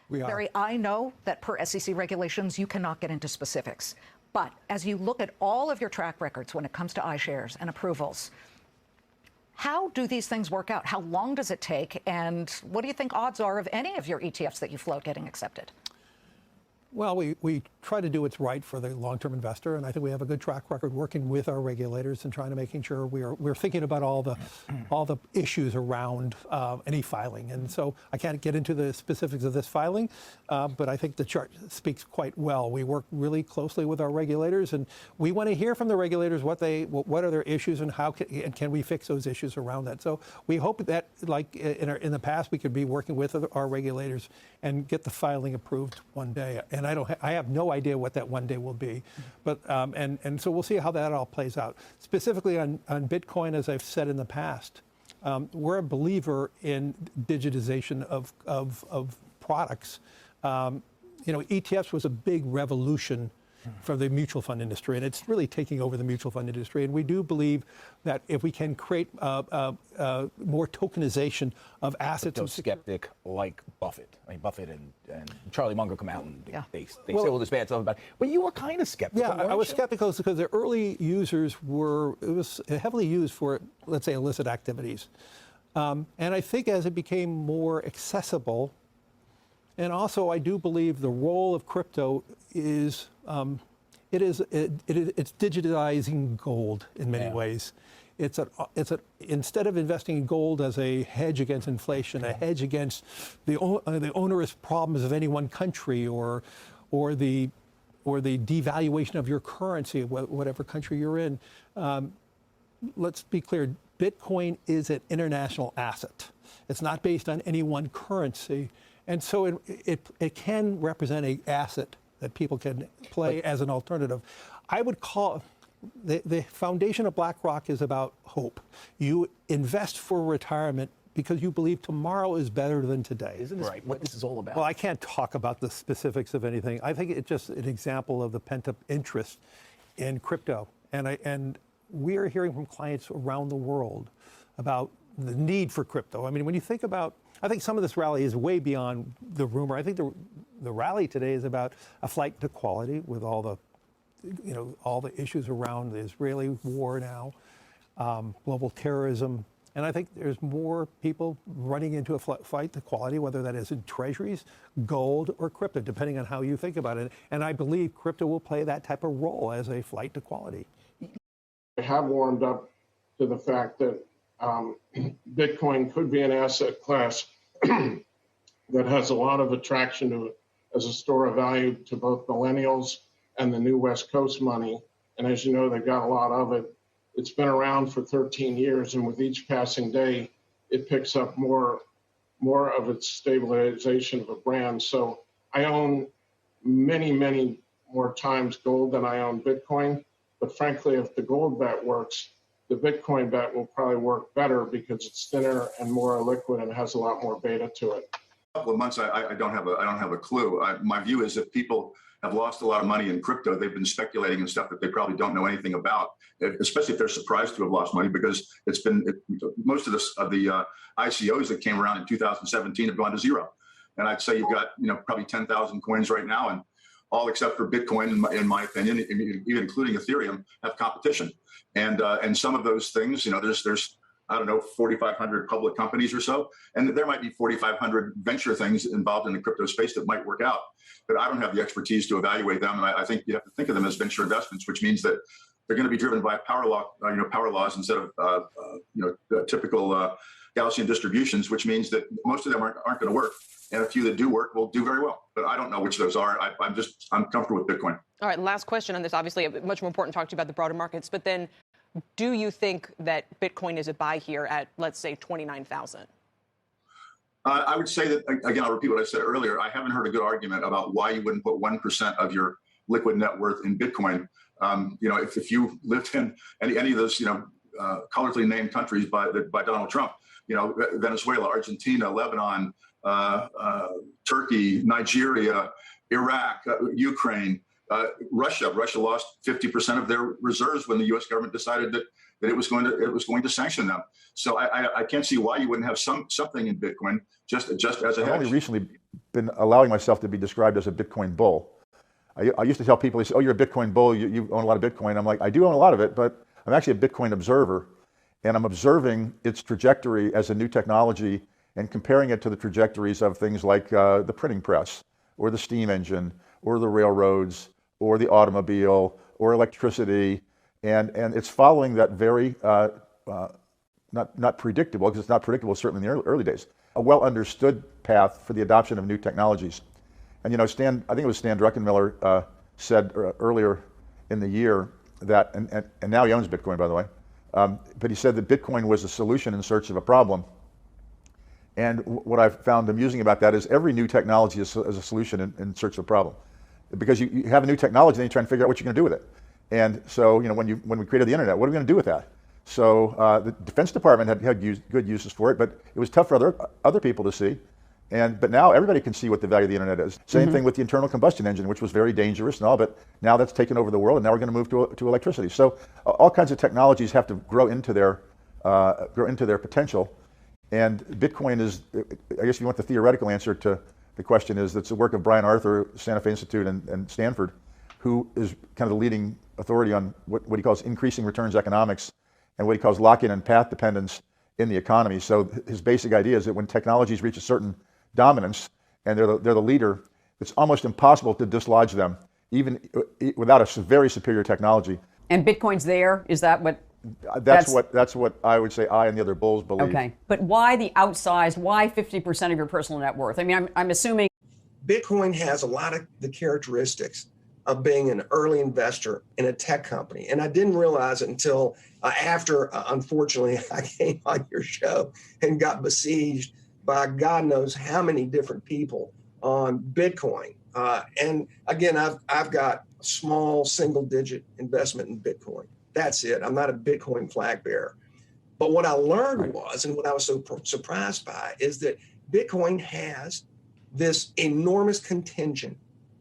We are. Barry, I know that per SEC regulations, you cannot get into specifics. But as you look at all of your track records when it comes to iShares and approvals, how do these things work out? How long does it take? And what do you think odds are of any of your ETFs that you float getting accepted? Well, we try to do what's right for the long-term investor, and I think we have a good track record working with our regulators and trying to making sure we're thinking about all the issues around any filing. And so I can't get into the specifics of this filing, but I think the chart speaks quite well. We work really closely with our regulators, and we want to hear from the regulators what are their issues and how can we fix those issues around that. So we hope that, like in the past, we could be working with our regulators and get the filing approved one day. And I have no idea what that one day will be, but and so we'll see how that all plays out. Specifically on Bitcoin, as I've said in the past, we're a believer in digitization of products. ETFs was a big revolution for the mutual fund industry, and it's really taking over the mutual fund industry. And we do believe that if we can create more tokenization of assets. A skeptic like Buffett. I mean, Buffett and Charlie Munger come out and they say all this bad stuff about it. But you were kind of skeptical. Yeah, I was skeptical because the early users it was heavily used for, let's say, illicit activities. And I think as it became more accessible, and also I do believe the role of crypto is it's digitizing gold in many ways. Instead of investing in gold as a hedge against inflation, a hedge against the onerous problems of any one country or the devaluation of your currency, whatever country you're in. Let's be clear, Bitcoin is an international asset. It's not based on any one currency. And so it can represent an asset that people can play as an alternative. I would call the foundation of BlackRock is about hope. You invest for retirement because you believe tomorrow is better than today. Isn't this what this is all about? Well, I can't talk about the specifics of anything. I think it's just an example of the pent-up interest in crypto. And we are hearing from clients around the world about the need for crypto. I mean, when you think about, I think some of this rally is way beyond the rumor. I think the rally today is about a flight to quality with all the issues around the Israeli war now, global terrorism. And I think there's more people running into a flight to quality, whether that is in treasuries, gold, or crypto, depending on how you think about it. And I believe crypto will play that type of role as a flight to quality. I have warmed up to the fact that Bitcoin could be an asset class that has a lot of attraction to it as a store of value to both millennials and the new West Coast money. And as you know, they've got a lot of it. It's been around for 13 years, and with each passing day, it picks up more of its stabilization of a brand. So I own many, many more times gold than I own Bitcoin. But frankly, if the gold bet works, the Bitcoin bet will probably work better because it's thinner and more liquid and has a lot more beta to it. A couple of months, I don't have a clue. My view is that people have lost a lot of money in crypto. They've been speculating in stuff that they probably don't know anything about, especially if they're surprised to have lost money, because most of the ICOs that came around in 2017 have gone to zero. And I'd say you've got probably 10,000 coins right now, and all except for Bitcoin, in my opinion, even including Ethereum, have competition. And some of those things, there's I don't know, 4,500 public companies or so, and there might be 4,500 venture things involved in the crypto space that might work out. But I don't have the expertise to evaluate them, and I think you have to think of them as venture investments, which means that they're going to be driven by power laws instead of typical Gaussian distributions, which means that most of them aren't going to work, and a few that do work will do very well. But I don't know which those are. I'm comfortable with Bitcoin. All right, last question on this. Obviously, much more important to talk to you about the broader markets, but then, do you think that Bitcoin is a buy here at, let's say, 29,000? I would say that, again, I'll repeat what I said earlier. I haven't heard a good argument about why you wouldn't put 1% of your liquid net worth in Bitcoin. If you lived in any of those, colorfully named countries by Donald Trump, Venezuela, Argentina, Lebanon, Turkey, Nigeria, Iraq, Ukraine, Russia lost 50% of their reserves when the U.S. government decided that it was going to sanction them. So I can't see why you wouldn't have something in Bitcoin just as a hedge. I've only recently been allowing myself to be described as a Bitcoin bull. I used to tell people, they say, "Oh, you're a Bitcoin bull. You own a lot of Bitcoin." I'm like, I do own a lot of it, but I'm actually a Bitcoin observer, and I'm observing its trajectory as a new technology and comparing it to the trajectories of things like the printing press, or the steam engine, or the railroads, or the automobile, or electricity, and it's following that very not predictable, because it's not predictable certainly in the early days, a well understood path for the adoption of new technologies. And I think it was Stan Druckenmiller said earlier in the year that, and now he owns Bitcoin, by the way, but he said that Bitcoin was a solution in search of a problem. And what I've found amusing about that is every new technology is a solution in search of a problem. Because you have a new technology, then you try and figure out what you're going to do with it. And so, when we created the internet, what are we going to do with that? So the Defense Department had good uses for it, but it was tough for other people to see. But now everybody can see what the value of the internet is. Same thing with the internal combustion engine, which was very dangerous and all, but now that's taken over the world, and now we're going to move to electricity. So all kinds of technologies have to grow into their potential. And Bitcoin is, I guess if you want the theoretical answer to the question, is it's the work of Brian Arthur, Santa Fe Institute, and Stanford, who is kind of the leading authority on what he calls increasing returns economics and what he calls lock-in and path dependence in the economy. So his basic idea is that when technologies reach a certain dominance and they're the leader, it's almost impossible to dislodge them, even without a very superior technology. And Bitcoin's there? Is that what? That's what I would say I and the other bulls believe. Okay, but why the outsized, why 50% of your personal net worth? I mean, I'm assuming. Bitcoin has a lot of the characteristics of being an early investor in a tech company. And I didn't realize it until after, unfortunately, I came on your show and got besieged by God knows how many different people on Bitcoin. And again, I've got a small single-digit investment in Bitcoin. That's it. I'm not a Bitcoin flag bearer. But what I learned was, and what I was so surprised by, is that Bitcoin has this enormous contingent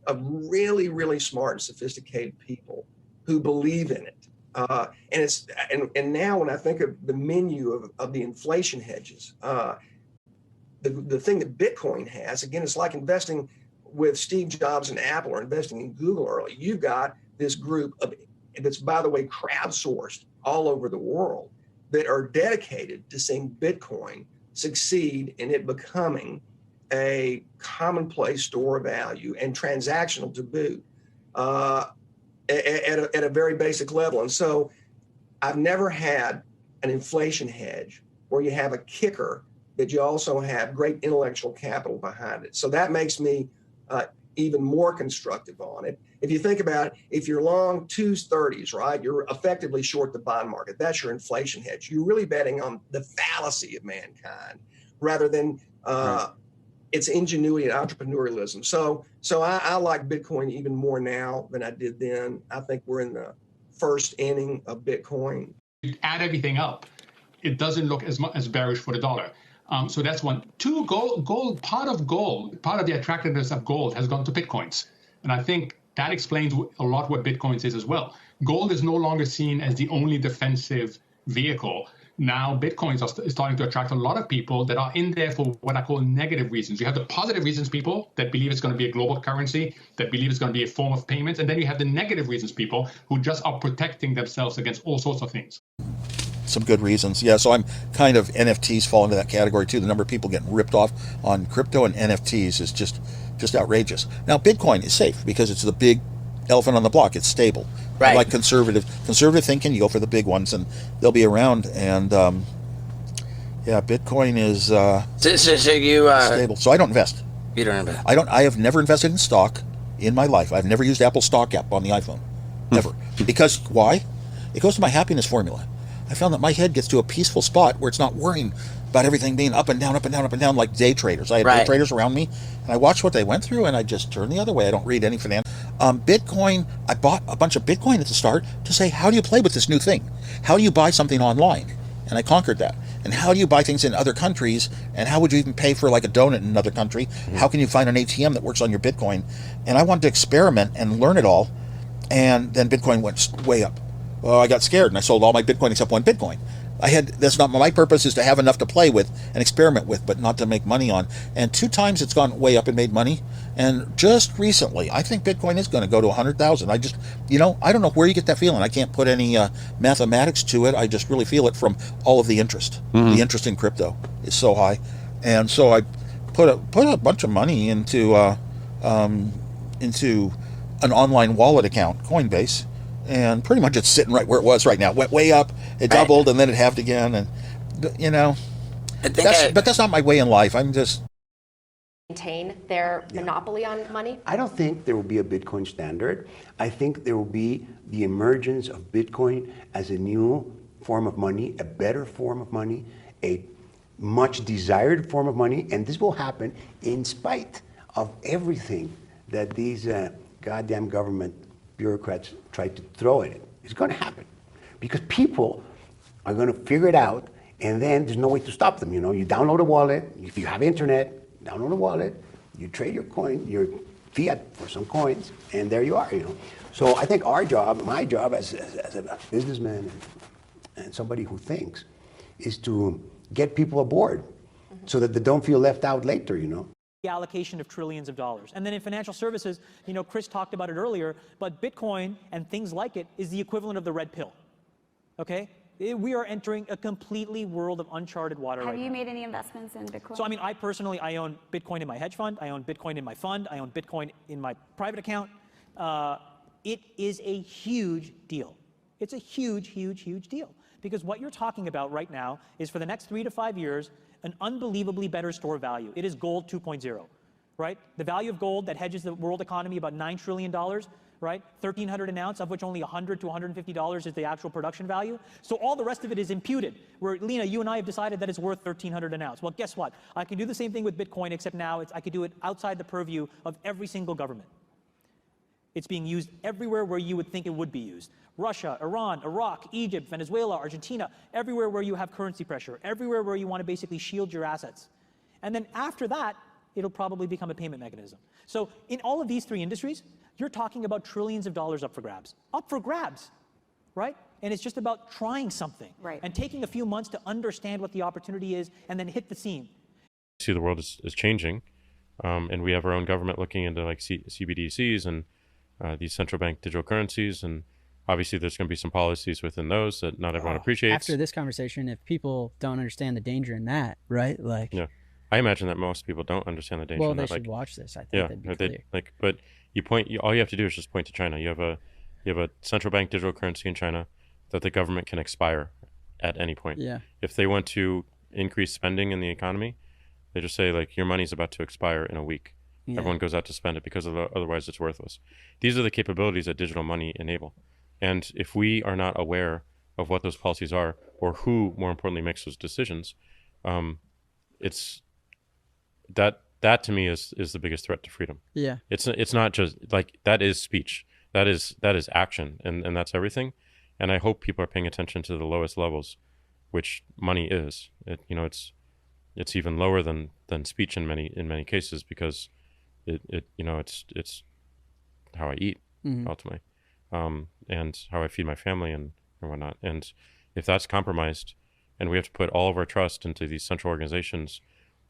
of really, really smart and sophisticated people who believe in it. And now when I think of the menu of the inflation hedges, the thing that Bitcoin has, again, it's like investing with Steve Jobs and Apple or investing in Google early. You've got this group of that's, by the way, crowdsourced all over the world that are dedicated to seeing Bitcoin succeed in it becoming a commonplace store of value and transactional to boot at a very basic level. And so I've never had an inflation hedge where you have a kicker that you also have great intellectual capital behind it. So that makes me even more constructive on it. If you think about it, if you're long 230s, right, you're effectively short the bond market. That's your inflation hedge. You're really betting on the fallacy of mankind rather than its ingenuity and entrepreneurialism. So I like Bitcoin even more now than I did then. I think we're in the first inning of Bitcoin. You add everything up, it doesn't look as bearish for the dollar. So that's one. Two, gold, part of the attractiveness of gold has gone to Bitcoins. And I think that explains a lot what Bitcoins is as well. Gold is no longer seen as the only defensive vehicle. Now Bitcoins are starting to attract a lot of people that are in there for what I call negative reasons. You have the positive reasons people that believe it's going to be a global currency, that believe it's going to be a form of payments. And then you have the negative reasons people who just are protecting themselves against all sorts of things. Some good reasons. Yeah, so I'm kind of NFTs fall into that category too. The number of people getting ripped off on crypto and NFTs is just outrageous. Now, Bitcoin is safe because it's the big elephant on the block. It's stable. Right. I like conservative thinking. You go for the big ones, and they'll be around. And yeah, Bitcoin is stable. So I don't invest. You don't invest. I have never invested in stock in my life. I've never used Apple Stock app on the iPhone. Never. Because why? It goes to my happiness formula. I found that my head gets to a peaceful spot where it's not worrying about everything being up and down, up and down, up and down, like day traders. I had day traders around me, and I watched what they went through, and I just turn the other way. I don't read any finance. Bitcoin, I bought a bunch of Bitcoin at the start to say, how do you play with this new thing? How do you buy something online? And I conquered that. And how do you buy things in other countries? And how would you even pay for like a donut in another country? How can you find an ATM that works on your Bitcoin? And I wanted to experiment and learn it all. And then Bitcoin went way up. Well, I got scared and I sold all my Bitcoin except one Bitcoin. That's not my purpose, is to have enough to play with and experiment with, but not to make money on. And 2 times it's gone way up and made money. And just recently, I think Bitcoin is going to go to 100,000. I just, I don't know where you get that feeling. I can't put any mathematics to it. I just really feel it from all of the interest. The interest in crypto is so high. And so I put a bunch of money into an online wallet account, Coinbase. And pretty much it's sitting right where it was right now. It went way up, it doubled, and then it halved again. And, but that's not my way in life. I'm just... Maintain their monopoly on money? I don't think there will be a Bitcoin standard. I think there will be the emergence of Bitcoin as a new form of money, a better form of money, a much desired form of money. And this will happen in spite of everything that these goddamn government bureaucrats try to throw at it. It's going to happen because people are going to figure it out, and then there's no way to stop them. You download a wallet. If you have internet, download a wallet. You trade your coin, your fiat for some coins, and there you are. So I think my job as a businessman and somebody who thinks, is to get people aboard so that they don't feel left out later. The allocation of trillions of dollars. And then in financial services, Chris talked about it earlier, but Bitcoin and things like it is the equivalent of the red pill. Okay? We are entering a completely world of uncharted water right now. Have you made any investments in Bitcoin? So, I personally, I own Bitcoin in my hedge fund. I own Bitcoin in my fund. I own Bitcoin in my private account. It is a huge deal. It's a huge, huge, huge deal. Because what you're talking about right now is for the next 3 to 5 years, an unbelievably better store value. It is gold 2.0, right? The value of gold that hedges the world economy about $9 trillion, right? $1,300 an ounce, of which only $100 to $150 is the actual production value. So all the rest of it is imputed, where, Lena, you and I have decided that it's worth $1,300 an ounce. Well, guess what? I can do the same thing with Bitcoin, except now I could do it outside the purview of every single government. It's being used everywhere where you would think it would be used. Russia, Iran, Iraq, Egypt, Venezuela, Argentina, everywhere where you have currency pressure, everywhere where you want to basically shield your assets. And then after that, it'll probably become a payment mechanism. So in all of these 3 industries, you're talking about trillions of dollars up for grabs. Up for grabs, right? And it's just about trying something. Right. And taking a few months to understand what the opportunity is and then hit the scene. See, the world is changing. And we have our own government looking into like CBDCs and these central bank digital currencies, and obviously there's going to be some policies within those that not everyone appreciates. After this conversation, if people don't understand the danger in that, right? Yeah, I imagine that most people don't understand the danger. Well, in that. They should watch this. I think that'd be clear. But all you have to do is just point to China. You have a central bank digital currency in China that the government can expire at any point. Yeah. If they want to increase spending in the economy, they just say like your money's about to expire in a week. Yeah. Everyone goes out to spend it because otherwise it's worthless. These are the capabilities that digital money enable. And if we are not aware of what those policies are, or who, more importantly, makes those decisions, it's that to me is the biggest threat to freedom. Yeah. It's not just like that is speech. That is action, and that's everything. And I hope people are paying attention to the lowest levels, which money is. It's even lower than speech in many cases, because it's how I eat, ultimately, and how I feed my family and whatnot. And if that's compromised, and we have to put all of our trust into these central organizations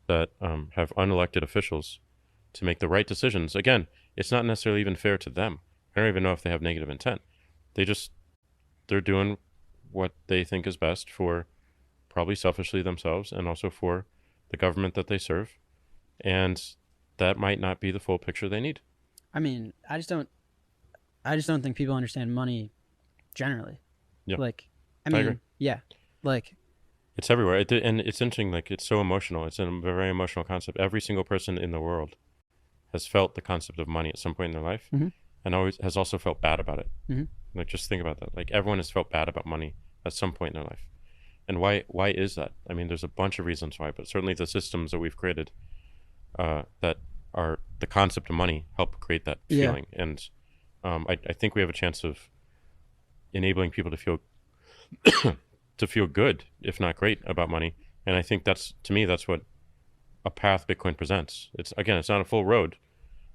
that have unelected officials to make the right decisions, again, it's not necessarily even fair to them. I don't even know if they have negative intent. They're doing what they think is best for probably selfishly themselves and also for the government that they serve. And that might not be the full picture they need. I mean, I just don't think people understand money generally. Yeah. I agree. Yeah. It's everywhere. And it's interesting, it's so emotional. It's a very emotional concept. Every single person in the world has felt the concept of money at some point in their life, and always has also felt bad about it. Just think about that. Everyone has felt bad about money at some point in their life. And why is that? I mean, there's a bunch of reasons why, but certainly the systems that we've created that are the concept of money help create that feeling. And I think we have a chance of enabling people to feel to feel good, if not great, about money And I think that's, to me, that's what a path Bitcoin presents. It's not a full road,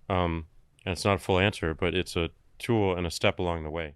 and it's not a full answer, but it's a tool and a step along the way.